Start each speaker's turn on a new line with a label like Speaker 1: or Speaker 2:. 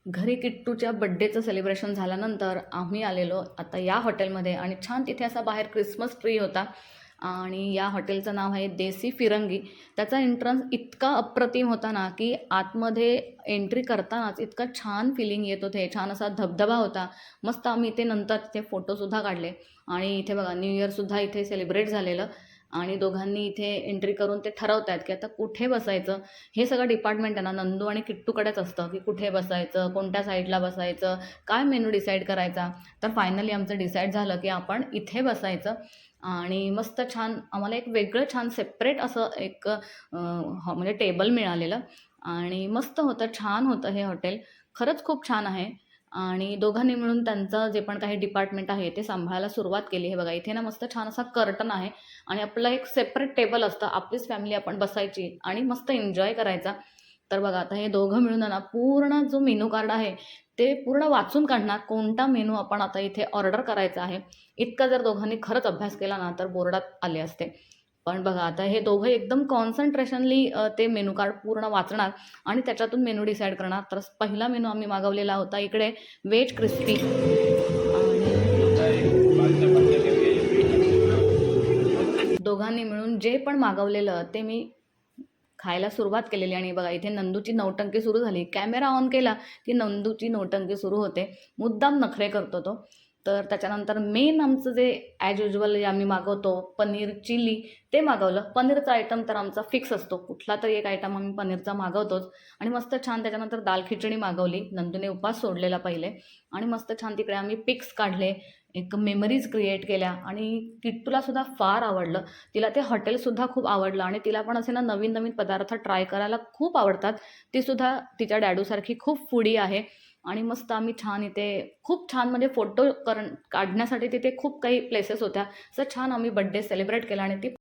Speaker 1: घरी किट्टूच्या बड्डेचं सेलिब्रेशन झाल्यानंतर आम्ही आलेलो आता या हॉटेलमध्ये आणि छान तिथे असा बाहेर क्रिसमस ट्री होता आणि या हॉटेलचं नाव आहे देसी फिरंगी. त्याचा एंट्रन्स इतका अप्रतिम होता ना, की आतमध्ये एंट्री करतानाच इतका छान फिलिंग येत होते. छान असा धबधबा होता. मस्त आम्ही इथे नंतर तिथे फोटोसुद्धा काढले आणि इथे बघा न्यू इयरसुद्धा इथे सेलिब्रेट झालेलं आणि दोघांनी इथे एंट्री करून ते ठरवत आहेत की आता कुठे बसायचं. हे सगळं डिपार्टमेंट आहे ना नंदू आणि किट्टूकडेच असतं, की कुठे बसायचं, कोणत्या साईडला बसायचं, काय मेनू डिसाईड करायचा. तर फायनली आमचं डिसाईड झालं की आपण इथे बसायचं आणि मस्त छान आम्हाला एक वेगळं छान सेपरेट असं एक म्हणजे टेबल मिळालेलं आणि मस्त होतं, छान होतं हे हॉटेल. खरंच खूप छान आहे आणि दोघांनी मिळून त्यांचं जे पण काही डिपार्टमेंट आहे ते सांभाळायला सुरुवात केली. हे बघा इथे ना मस्त छान असा कर्टन आहे आणि आपलं एक सेपरेट टेबल असतं. आपलीच फॅमिली आपण बसायची आणि मस्त एन्जॉय करायचा. तर बघा आता हे दोघं मिळून आहे ना पूर्ण जो मेनू कार्ड आहे ते पूर्ण वाचून काढणार. कोणता मेनू आपण आता इथे ऑर्डर करायचा आहे. इतका जर दोघांनी खरंच अभ्यास केला ना तर बोर्डात आले असते. पण बघा आता हे दोघं एकदम कॉन्सन्ट्रेशनली ते मेनू कार्ड पूर्ण वाचणार आणि त्याच्यातून मेनू डिसाईड करणार. तर पहिला मेनू आम्ही मागवलेला होता इकडे व्हेज क्रिस्पी दोघांनी मिळून जे पण मागवलेलं ते मी खायला सुरुवात केलेली आणि बघा इथे नंदूची नौटंकी सुरू झाली. कॅमेरा ऑन केला की नंदूची नौटंकी सुरू होते. मुद्दाम नखरे करतो तो. तर त्याच्यानंतर मेन आमचं जे ॲज युजुअल जे आम्ही मागवतो पनीर चिली ते मागवलं. पनीरचा आयटम तर आमचा फिक्स असतो. कुठला तरी एक आयटम आम्ही पनीरचा मागवतोच आणि मस्त छान त्याच्यानंतर दाल खिचडी मागवली. नंदूने उपास सोडलेला पहिले आणि मस्त छान तिकडे आम्ही पिक्स काढले. एक मेमरीज क्रिएट केल्या आणि किट्टूलासुद्धा फार आवडलं. तिला ते हॉटेलसुद्धा खूप आवडलं आणि तिला पण असे ना नवीन-नवीन पदार्थ ट्राय करायला खूप आवडतात. तीसुद्धा तिच्या डॅडूसारखी खूप फूडी आहे आणि मस्त आम्ही छान इथे खूप छान म्हणजे फोटो काढण्यासाठी तिथे खूप काही प्लेसेस होत्या. असं छान आम्ही बर्थडे सेलिब्रेट केला आणि ती